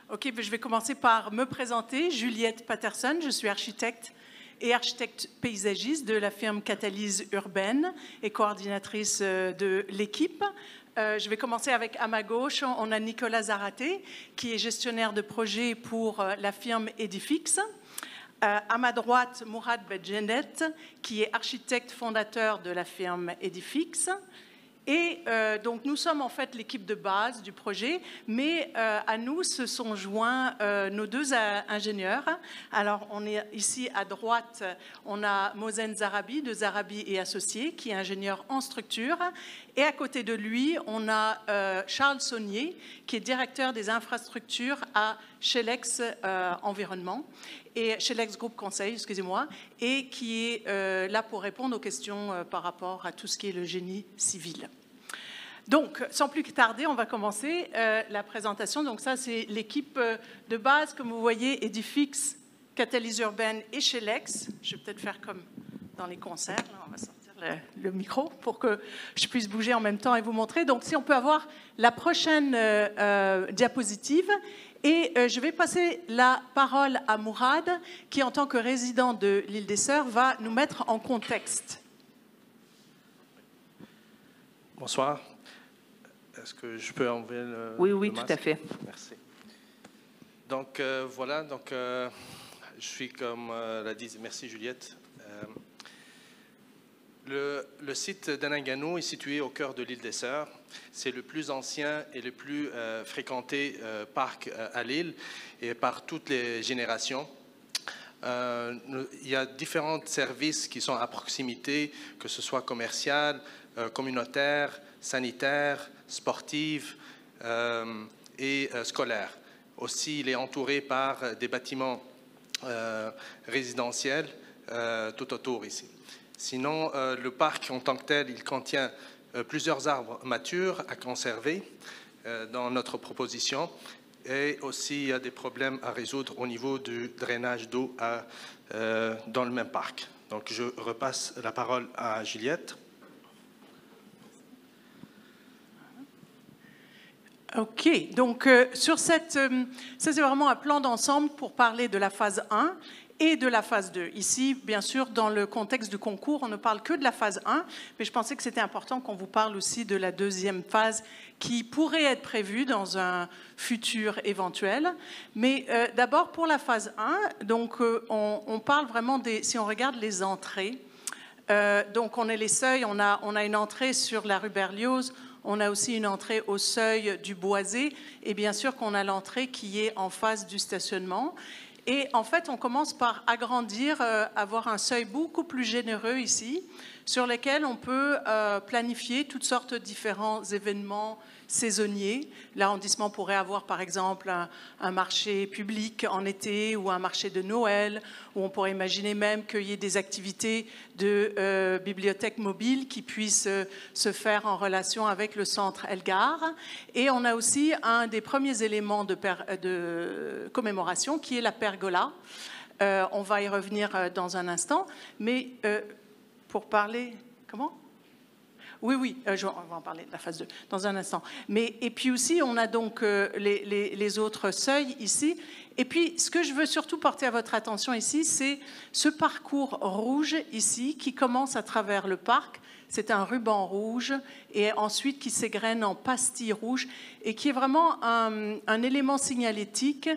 Ok, je vais commencer par me présenter. Juliette Patterson, je suis architecte et architecte paysagiste de la firme Catalyse Urbaine et coordinatrice de l'équipe. Je vais commencer avec, à ma gauche, on a Nicolas Zaraté, qui est gestionnaire de projet pour la firme Edifix. À ma droite, Mourad Bedjendet, qui est architecte fondateur de la firme Edifix. Et donc, nous sommes en fait l'équipe de base du projet, mais à nous se sont joints nos deux ingénieurs. Alors, on est ici à droite, on a Mozen Zarabi de Zarabi et Associés, qui est ingénieur en structure. Et à côté de lui, on a Charles Saunier, qui est directeur des infrastructures à Chelex Environnement, et Chelex Groupe Conseil, excusez-moi, et qui est là pour répondre aux questions par rapport à tout ce qui est le génie civil. Donc, sans plus tarder, on va commencer la présentation. Donc ça, c'est l'équipe de base, comme vous voyez, Edifix, Catalyse Urbaine et Chelex. Je vais peut-être faire comme dans les concerts. Là, on va sortir le micro pour que je puisse bouger en même temps et vous montrer. Donc, si on peut avoir la prochaine diapositive. Et je vais passer la parole à Mourad, qui, en tant que résident de l'île des Sœurs, va nous mettre en contexte. Bonsoir. Est-ce que je peux enlever le Oui, masque? tout à fait. Merci. Donc, voilà. Donc, je suis, comme l'a dit, merci Juliette. Le site d'Ananganou est situé au cœur de l'île des Sœurs. C'est le plus ancien et le plus fréquenté parc à l'île et par toutes les générations. Il y a différents services qui sont à proximité, que ce soit commercial, communautaire, sanitaire, sportive et scolaire. Aussi, il est entouré par des bâtiments résidentiels tout autour ici. Sinon, le parc en tant que tel, il contient plusieurs arbres matures à conserver dans notre proposition. Et aussi, il y a des problèmes à résoudre au niveau du drainage d'eau dans le même parc. Donc, je repasse la parole à Juliette. OK. Donc, sur ça, c'est vraiment un plan d'ensemble pour parler de la phase 1 et de la phase 2. Ici, bien sûr, dans le contexte du concours, on ne parle que de la phase 1, mais je pensais que c'était important qu'on vous parle aussi de la deuxième phase qui pourrait être prévue dans un futur éventuel. Mais d'abord, pour la phase 1, donc, on parle vraiment si on regarde les entrées, donc on est les seuils, on a une entrée sur la rue Berlioz, on a aussi une entrée au seuil du Boisé, et bien sûr qu'on a l'entrée qui est en face du stationnement. Et en fait, on commence par agrandir, avoir un seuil beaucoup plus généreux ici, sur lequel on peut planifier toutes sortes de différents événements saisonniers. L'arrondissement pourrait avoir, par exemple, un marché public en été ou un marché de Noël, où on pourrait imaginer même qu'il y ait des activités de bibliothèque mobile qui puissent se faire en relation avec le centre Elgar. Et on a aussi un des premiers éléments de commémoration qui est la pergola. On va y revenir dans un instant. Mais pour parler... Comment ? Oui, on va en parler de la phase 2 dans un instant. Et puis aussi, on a donc les autres seuils ici. Et puis, ce que je veux surtout porter à votre attention ici, c'est ce parcours rouge ici qui commence à travers le parc. C'est un ruban rouge et ensuite qui s'égrène en pastille rouge et qui est vraiment un élément signalétique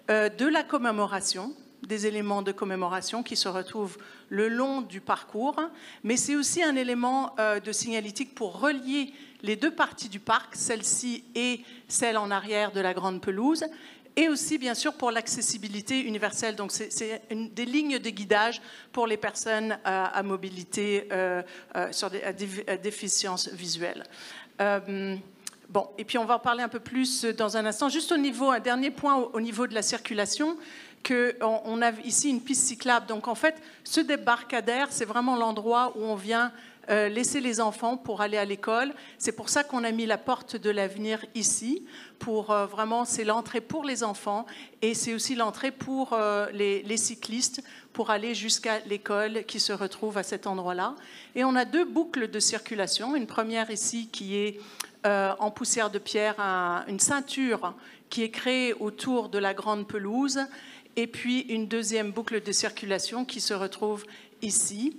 de la commémoration, des éléments de commémoration qui se retrouvent le long du parcours, mais c'est aussi un élément de signalétique pour relier les deux parties du parc, celle-ci et celle en arrière de la grande pelouse, et aussi bien sûr pour l'accessibilité universelle. Donc c'est des lignes de guidage pour les personnes à mobilité, à déficience visuelle. Bon, et puis on va en parler un peu plus dans un instant. Juste un dernier point au niveau de la circulation, qu'on a ici une piste cyclable. Donc en fait, ce débarcadère, c'est vraiment l'endroit où on vient laisser les enfants pour aller à l'école. C'est pour ça qu'on a mis la porte de l'avenir ici, pour vraiment, c'est l'entrée pour les enfants et c'est aussi l'entrée pour les cyclistes pour aller jusqu'à l'école qui se retrouve à cet endroit-là. Et on a deux boucles de circulation. Une première ici qui est en poussière de pierre une ceinture qui est créée autour de la grande pelouse, et puis une deuxième boucle de circulation qui se retrouve ici.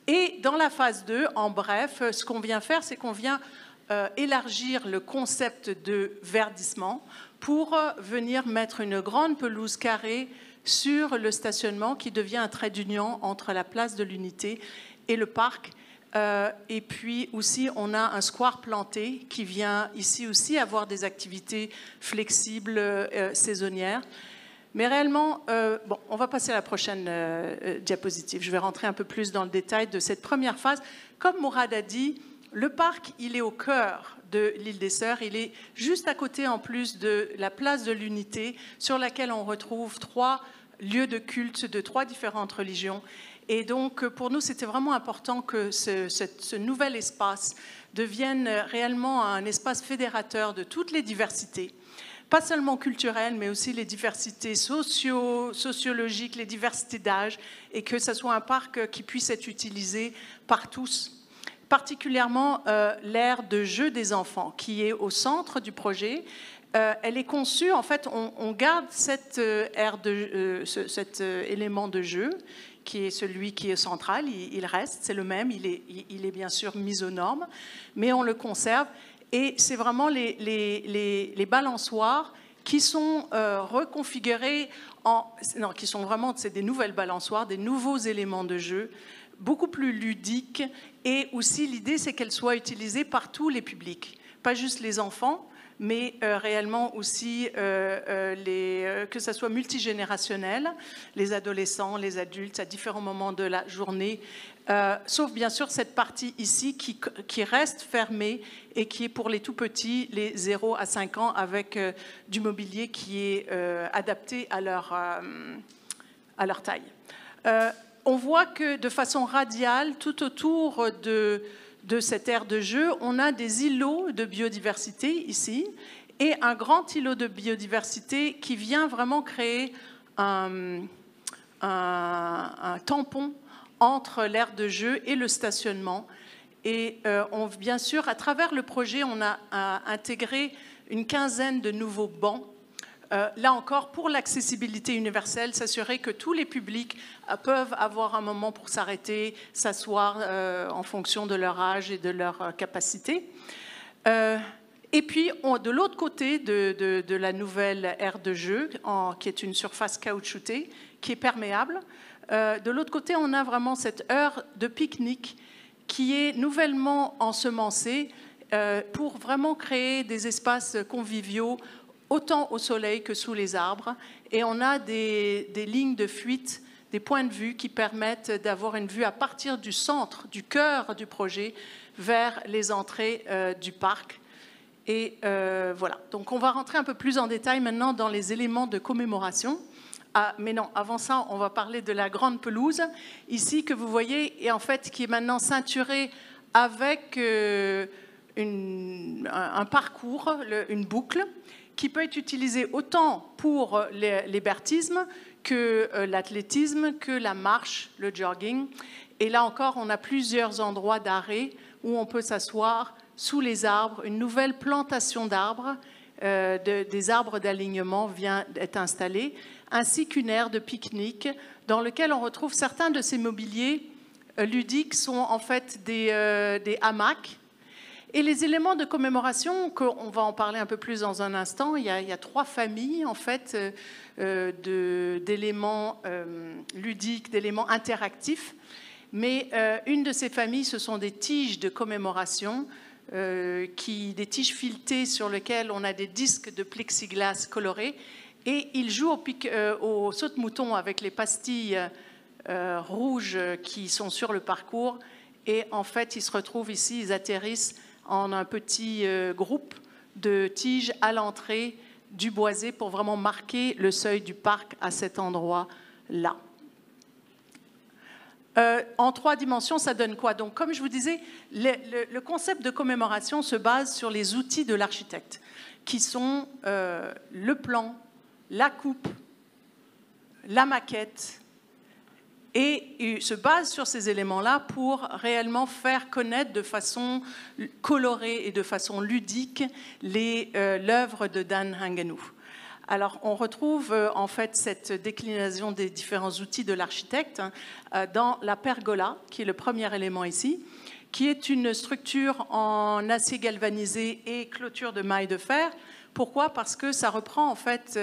Et dans la phase 2, en bref, ce qu'on vient faire, c'est qu'on vient élargir le concept de verdissement pour venir mettre une grande pelouse carrée sur le stationnement qui devient un trait d'union entre la place de l'Unité et le parc. Et puis aussi, on a un square planté qui vient ici aussi avoir des activités flexibles, saisonnières. Mais réellement, bon, on va passer à la prochaine diapositive. Je vais rentrer un peu plus dans le détail de cette première phase. Comme Mourad a dit, le parc, il est au cœur de l'île des Sœurs. Il est juste à côté, en plus de la place de l'Unité, sur laquelle on retrouve 3 lieux de culte de 3 différentes religions. Et donc, pour nous, c'était vraiment important que ce nouvel espace devienne réellement un espace fédérateur de toutes les diversités, pas seulement culturelles, mais aussi les diversités sociologiques, les diversités d'âge, et que ce soit un parc qui puisse être utilisé par tous. Particulièrement l'aire de jeu des enfants, qui est au centre du projet. Elle est conçue, en fait, on garde cette aire cet élément de jeu, qui est celui qui est central, il reste, c'est le même, il est bien sûr mis aux normes, mais on le conserve. Et c'est vraiment les balançoires qui sont reconfigurés qui sont vraiment, c'est des nouvelles balançoires, des nouveaux éléments de jeu, beaucoup plus ludiques. Et aussi, l'idée, c'est qu'elles soient utilisées par tous les publics, pas juste les enfants, mais réellement aussi que ça soit multigénérationnel, les adolescents, les adultes, à différents moments de la journée, sauf bien sûr cette partie ici qui reste fermée et qui est pour les tout petits, les 0 à 5 ans, avec du mobilier qui est adapté à leur taille. On voit que de façon radiale, tout autour de cette aire de jeu, on a des îlots de biodiversité ici et un grand îlot de biodiversité qui vient vraiment créer un tampon entre l'aire de jeu et le stationnement. Et bien sûr, à travers le projet, on a intégré une quinzaine de nouveaux bancs. Là encore, pour l'accessibilité universelle, s'assurer que tous les publics peuvent avoir un moment pour s'arrêter, s'asseoir en fonction de leur âge et de leur capacité. Et puis, de l'autre côté de la nouvelle aire de jeu, qui est une surface caoutchoutée, qui est perméable, de l'autre côté, on a vraiment cette heure de pique-nique qui est nouvellement ensemencée pour vraiment créer des espaces conviviaux autant au soleil que sous les arbres. Et on a des lignes de fuite, des points de vue qui permettent d'avoir une vue à partir du centre, du cœur du projet, vers les entrées du parc. Et voilà. Donc on va rentrer un peu plus en détail maintenant dans les éléments de commémoration. Ah, mais non, avant ça, on va parler de la grande pelouse, ici, que vous voyez, et en fait, qui est maintenant ceinturée avec un parcours, une boucle, qui peut être utilisé autant pour l'hébertisme que l'athlétisme, que la marche, le jogging. Et là encore, on a plusieurs endroits d'arrêt où on peut s'asseoir sous les arbres. Une nouvelle plantation d'arbres, des arbres d'alignement vient d'être installée, ainsi qu'une aire de pique-nique dans laquelle on retrouve certains de ces mobiliers ludiques sont en fait des hamacs. Et les éléments de commémoration, on va en parler un peu plus dans un instant, il y a 3 familles en fait d'éléments ludiques, d'éléments interactifs. Mais une de ces familles, ce sont des tiges de commémoration, des tiges filetées sur lesquelles on a des disques de plexiglas colorés. Et ils jouent au saute-mouton avec les pastilles rouges qui sont sur le parcours. Et en fait, ils se retrouvent ici, ils atterrissent en un petit groupe de tiges à l'entrée du boisé pour vraiment marquer le seuil du parc à cet endroit-là. En 3 dimensions, ça donne quoi? Donc, comme je vous disais, le concept de commémoration se base sur les outils de l'architecte, qui sont le plan, la coupe, la maquette et se base sur ces éléments-là pour réellement faire connaître de façon colorée et de façon ludique l'œuvre de Dan Hanganu. Alors, on retrouve en fait cette déclinaison des différents outils de l'architecte dans la pergola, qui est le premier élément ici, qui est une structure en acier galvanisé et clôture de mailles de fer. Pourquoi? Parce que ça reprend en fait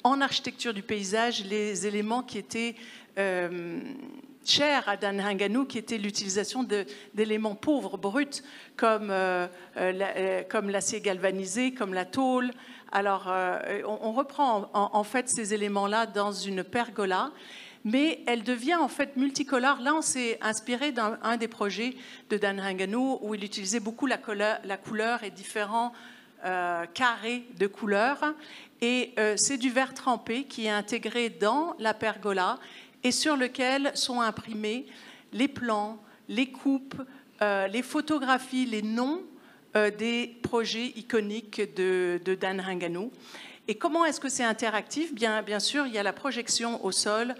en architecture du paysage les éléments qui étaient chers à Dan Hanganu, qui était l'utilisation d'éléments pauvres, bruts, comme l'acier galvanisé, comme la tôle. Alors, on reprend en fait ces éléments-là dans une pergola, mais elle devient en fait multicolore. Là, on s'est inspiré d'un des projets de Dan Hanganu où il utilisait beaucoup la couleur et différents carrés de couleurs. Et c'est du verre trempé qui est intégré dans la pergola et sur lequel sont imprimés les plans, les coupes, les photographies, les noms des projets iconiques de Dan Hanganu. Et comment est-ce que c'est interactif? Bien sûr, il y a la projection au sol,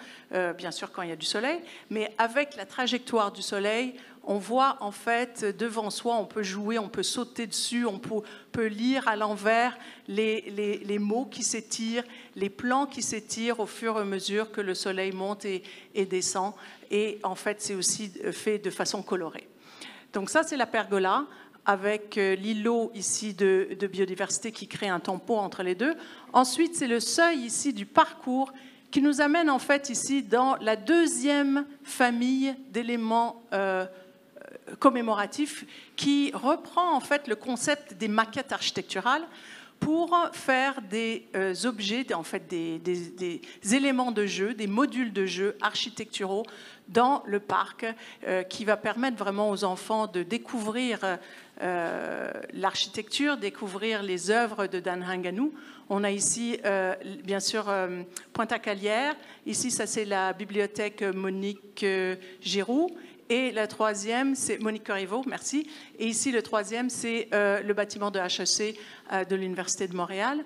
bien sûr quand il y a du soleil, mais avec la trajectoire du soleil, on voit en fait devant soi, on peut jouer, on peut sauter dessus, on peut lire à l'envers les mots qui s'étirent, les plans qui s'étirent au fur et à mesure que le soleil monte et descend. Et en fait, c'est aussi fait de façon colorée. Donc ça, c'est la pergola, avec l'îlot ici de biodiversité qui crée un tampon entre les deux. Ensuite, c'est le seuil ici du parcours qui nous amène en fait ici dans la deuxième famille d'éléments commémoratifs qui reprend en fait le concept des maquettes architecturales pour faire des objets, en fait des éléments de jeu, des modules de jeu architecturaux dans le parc qui va permettre vraiment aux enfants de découvrir l'architecture, découvrir les œuvres de Dan Hanganu. On a ici, bien sûr, Pointe-à-Calière. Ici, ça c'est la bibliothèque Monique Giroux. Et la troisième, c'est Monique Corriveau, merci. Et ici, le troisième, c'est le bâtiment de HEC de l'Université de Montréal.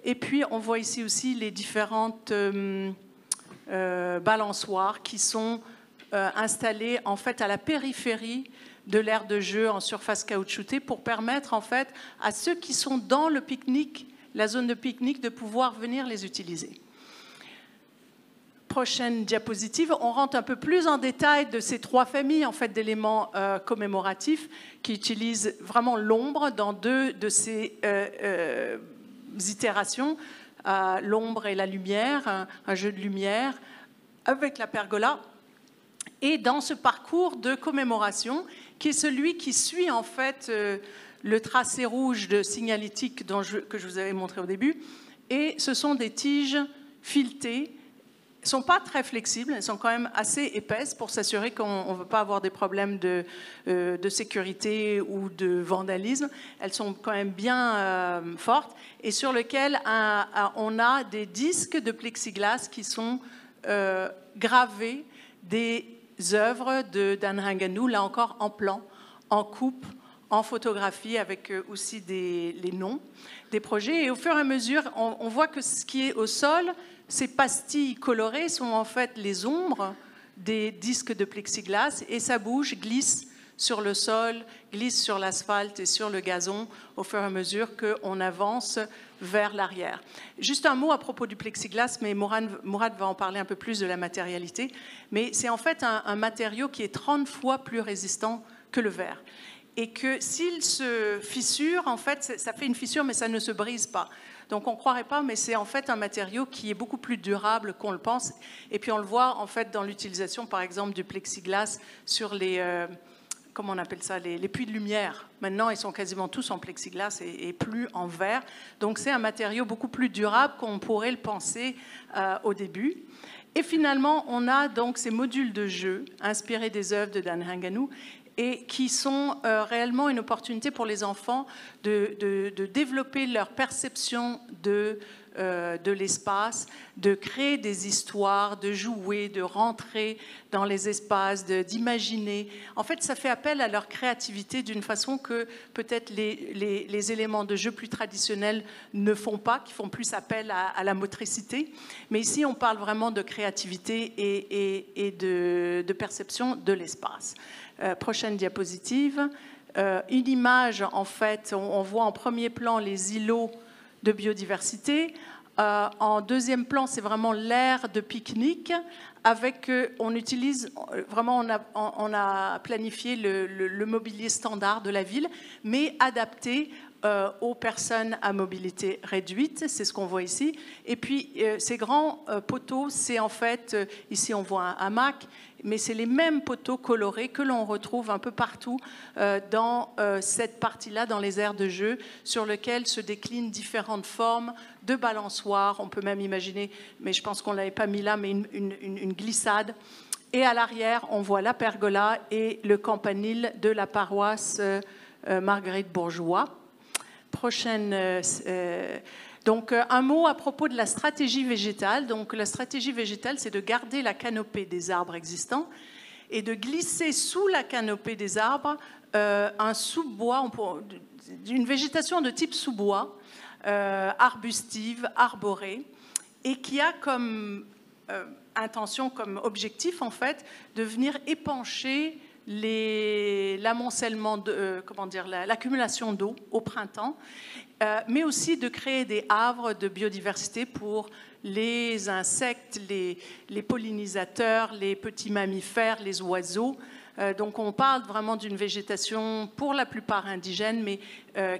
Et puis, on voit ici aussi les différentes balançoires qui sont installées en fait à la périphérie de l'aire de jeu en surface caoutchoutée pour permettre en fait à ceux qui sont dans le pique-nique, la zone de pique-nique, de pouvoir venir les utiliser. Prochaine diapositive, on rentre un peu plus en détail de ces trois familles en fait, d'éléments commémoratifs qui utilisent vraiment l'ombre dans deux de ces itérations, l'ombre et la lumière, un jeu de lumière avec la pergola. Et dans ce parcours de commémoration, qui est celui qui suit en fait le tracé rouge de signalétique que je vous avais montré au début, et ce sont des tiges filetées. Elles ne sont pas très flexibles, elles sont quand même assez épaisses pour s'assurer qu'on ne veut pas avoir des problèmes de sécurité ou de vandalisme. Elles sont quand même bien fortes et sur lesquelles on a des disques de plexiglas qui sont gravés des œuvres de Dan Hanganu, là encore en plan, en coupe, en photographie avec aussi les noms des projets. Et au fur et à mesure, on voit que ce qui est au sol, ces pastilles colorées sont en fait les ombres des disques de plexiglas et ça bouge, glisse sur le sol, glisse sur l'asphalte et sur le gazon au fur et à mesure qu'on avance vers l'arrière. Juste un mot à propos du plexiglas, mais Mourad va en parler un peu plus de la matérialité. Mais c'est en fait un matériau qui est 30 fois plus résistant que le verre. Et que s'il se fissure, en fait, ça fait une fissure, mais ça ne se brise pas. Donc on ne croirait pas, mais c'est en fait un matériau qui est beaucoup plus durable qu'on le pense. Et puis on le voit en fait dans l'utilisation, par exemple, du plexiglas sur les, comment on appelle ça, les puits de lumière. Maintenant, ils sont quasiment tous en plexiglas et plus en verre. Donc c'est un matériau beaucoup plus durable qu'on pourrait le penser au début. Et finalement, on a donc ces modules de jeu inspirés des œuvres de Dan Hanganu et qui sont réellement une opportunité pour les enfants de développer leur perception de de l'espace, de créer des histoires, de jouer, de rentrer dans les espaces, d'imaginer. En fait, ça fait appel à leur créativité d'une façon que peut-être les éléments de jeu plus traditionnels ne font pas, qui font plus appel à la motricité. Mais ici, on parle vraiment de créativité et de perception de l'espace. Prochaine diapositive. Une image, en fait, on voit en premier plan les îlots de biodiversité. En deuxième plan, c'est vraiment l'aire de pique-nique. On utilise vraiment, on a planifié le mobilier standard de la ville, mais adapté aux personnes à mobilité réduite, c'est ce qu'on voit ici. Et puis, ces grands poteaux, c'est en fait, ici on voit un hamac, mais c'est les mêmes poteaux colorés que l'on retrouve un peu partout dans cette partie-là, dans les aires de jeu, sur lesquelles se déclinent différentes formes de balançoires. On peut même imaginer, mais je pense qu'on ne l'avait pas mis là, mais une glissade. Et à l'arrière, on voit la pergola et le campanile de la paroisse Marguerite Bourgeois. Prochaine. Donc, un mot à propos de la stratégie végétale. Donc, la stratégie végétale, c'est de garder la canopée des arbres existants et de glisser sous la canopée des arbres un sous-bois, une végétation de type sous-bois, arbustive, arborée, et qui a comme intention, comme objectif, en fait, de venir épancher l'amoncellement, l'accumulation d'eau au printemps, mais aussi de créer des havres de biodiversité pour les insectes, les pollinisateurs, les petits mammifères, les oiseaux. Donc on parle vraiment d'une végétation pour la plupart indigène, mais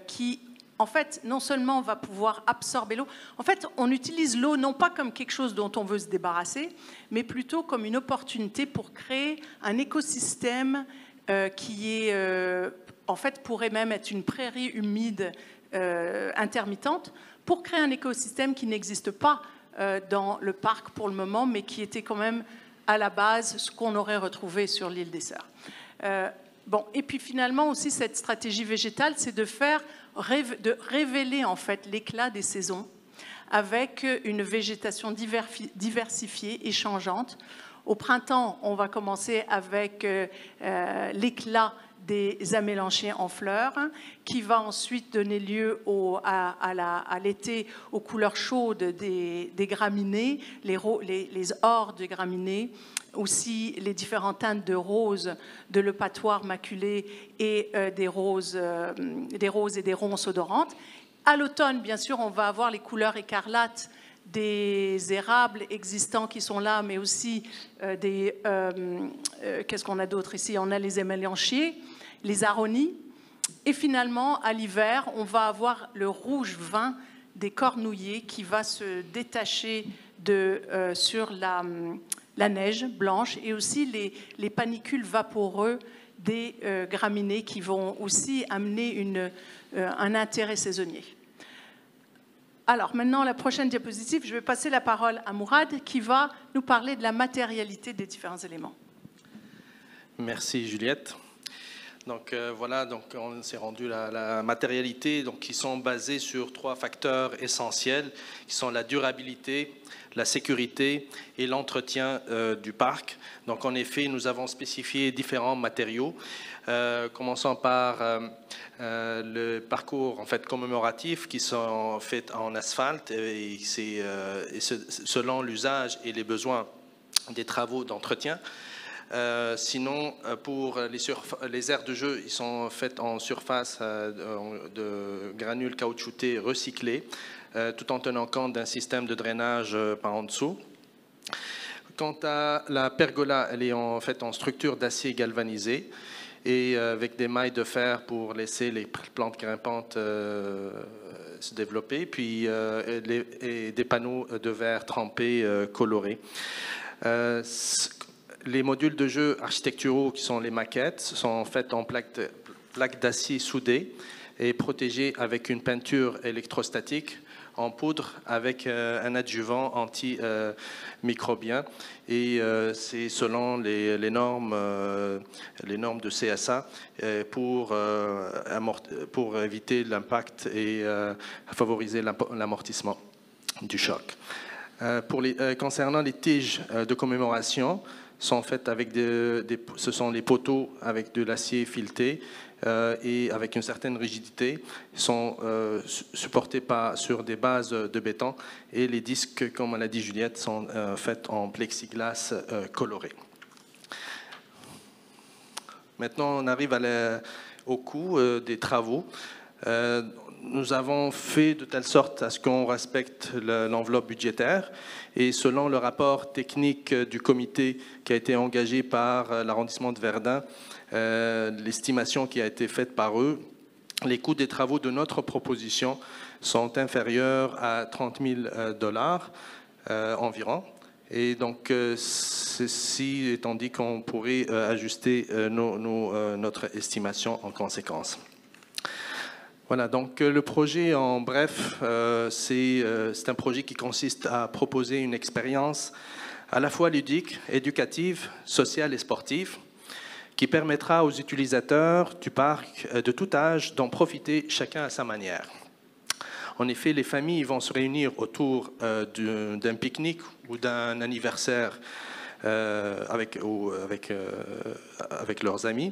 qui, en fait, non seulement va pouvoir absorber l'eau, en fait, on utilise l'eau non pas comme quelque chose dont on veut se débarrasser, mais plutôt comme une opportunité pour créer un écosystème qui en fait, pourrait même être une prairie humide intermittente, pour créer un écosystème qui n'existe pas dans le parc pour le moment, mais qui était quand même à la base ce qu'on aurait retrouvé sur l'île des Sœurs. Bon, et puis finalement aussi, cette stratégie végétale, c'est de révéler en fait l'éclat des saisons avec une végétation diversifiée et changeante. Au printemps, on va commencer avec l'éclat des amélanchiers en fleurs, qui va ensuite donner lieu à l'été aux couleurs chaudes des graminées, les ors de graminées, aussi les différentes teintes de rose, de l'eupatoire maculé et des roses et des ronces odorantes. À l'automne, bien sûr, on va avoir les couleurs écarlates des érables existants qui sont là, mais aussi qu'est-ce qu'on a d'autre ici? On a les amélanchiers, les aronis. Et finalement, à l'hiver, on va avoir le rouge vin des cornouillers qui va se détacher sur la neige blanche, et aussi les panicules vaporeux des graminées qui vont aussi amener un intérêt saisonnier. Alors maintenant, la prochaine diapositive, je vais passer la parole à Mourad qui va nous parler de la matérialité des différents éléments. Merci Juliette. Donc voilà, donc on s'est rendu à la matérialité, donc qui sont basées sur 3 facteurs essentiels, qui sont la durabilité, la sécurité et l'entretien du parc. Donc en effet, nous avons spécifié différents matériaux. Commençons par le parcours en fait commémoratif qui sont faits en asphalte, et c'est selon l'usage et les besoins des travaux d'entretien. Sinon, pour les aires de jeu, ils sont faits en surface de granules caoutchoutés recyclés, tout en tenant compte d'un système de drainage par en dessous. Quant à la pergola, elle est en fait en structure d'acier galvanisé et avec des mailles de fer pour laisser les plantes grimpantes se développer, puis et des panneaux de verre trempés colorés. Les modules de jeu architecturaux, qui sont les maquettes, sont faits en plaques d'acier soudées et protégées avec une peinture électrostatique en poudre avec un adjuvant antimicrobien. Et c'est selon les normes de CSA pour éviter l'impact et favoriser l'amortissement. du choc. Concernant les tiges de commémoration, sont faites avec ce sont les poteaux avec de l'acier fileté et avec une certaine rigidité. Ils sont supportés sur des bases de béton et les disques, comme l'a dit Juliette, sont faits en plexiglas coloré. Maintenant, on arrive au coût des travaux. Nous avons fait de telle sorte à ce qu'on respecte l'enveloppe budgétaire et selon le rapport technique du comité qui a été engagé par l'arrondissement de Verdun, l'estimation qui a été faite par eux, les coûts des travaux de notre proposition sont inférieurs à 30 000 $ environ. Et donc, ceci étant dit qu'on pourrait ajuster notre estimation en conséquence. Voilà, donc le projet, en bref, c'est un projet qui consiste à proposer une expérience à la fois ludique, éducative, sociale et sportive, qui permettra aux utilisateurs du parc de tout âge d'en profiter chacun à sa manière. En effet, les familles vont se réunir autour d'un pique-nique ou d'un anniversaire avec leurs amis.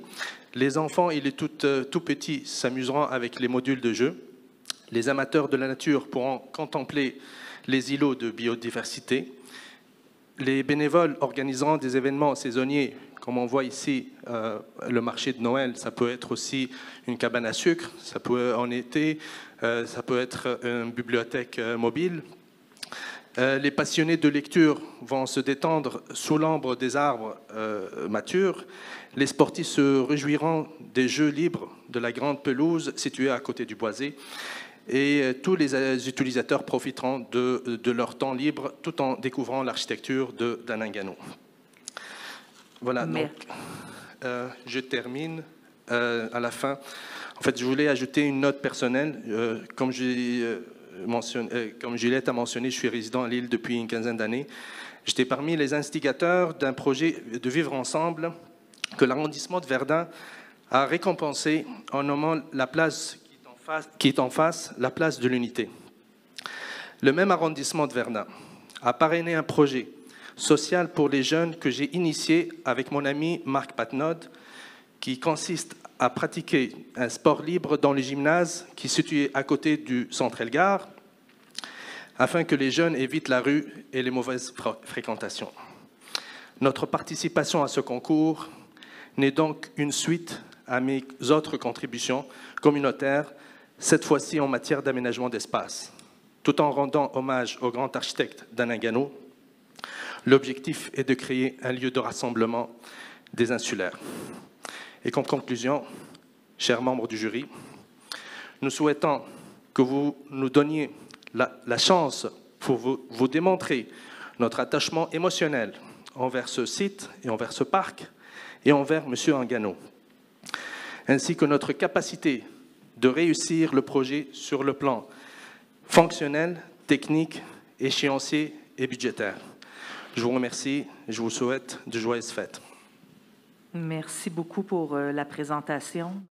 Les enfants et les tout petits s'amuseront avec les modules de jeu. Les amateurs de la nature pourront contempler les îlots de biodiversité. Les bénévoles organiseront des événements saisonniers, comme on voit ici le marché de Noël. Ça peut être aussi une cabane à sucre, ça peut en été, ça peut être une bibliothèque mobile. Les passionnés de lecture vont se détendre sous l'ombre des arbres matures. Les sportifs se réjouiront des jeux libres de la grande pelouse située à côté du boisé. Et tous les utilisateurs profiteront de leur temps libre tout en découvrant l'architecture d'Aningano. Voilà, donc je termine à la fin. En fait, je voulais ajouter une note personnelle. Comme Juliette a mentionné, je suis résident à Lille depuis une quinzaine d'années. J'étais parmi les instigateurs d'un projet de vivre ensemble que l'arrondissement de Verdun a récompensé en nommant la place qui est en face, la place de l'unité. Le même arrondissement de Verdun a parrainé un projet social pour les jeunes que j'ai initié avec mon ami Marc Patnaud, qui consiste à pratiquer un sport libre dans le gymnase qui est situé à côté du centre Elgar, afin que les jeunes évitent la rue et les mauvaises fréquentations. Notre participation à ce concours n'est donc une suite à mes autres contributions communautaires, cette fois-ci en matière d'aménagement d'espace. Tout en rendant hommage au grand architecte d'Aningano, l'objectif est de créer un lieu de rassemblement des insulaires. Et comme conclusion, chers membres du jury, nous souhaitons que vous nous donniez la chance pour vous démontrer notre attachement émotionnel envers ce site et envers ce parc et envers M. Angano, ainsi que notre capacité de réussir le projet sur le plan fonctionnel, technique, échéancier et budgétaire. Je vous remercie et je vous souhaite de joyeuses fêtes. Merci beaucoup pour la présentation.